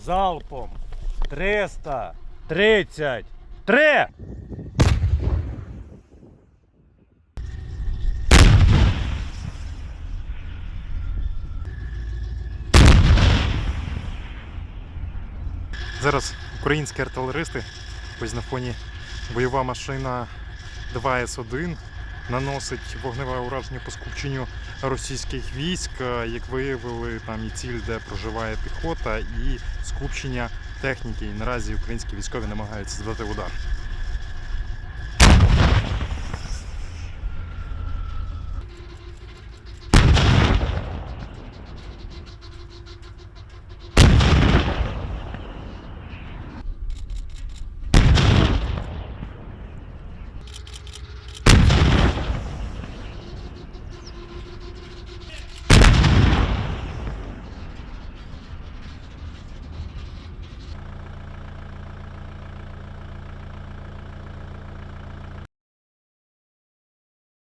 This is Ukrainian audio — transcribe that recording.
залпом 333. Зараз українські артилеристи, ось на фоні бойова машина 2С1 наносить вогневе ураження по скупченню російських військ. Як виявили, там і ціль, де проживає піхота, і скупчення техніки. І наразі українські військові намагаються здати удар.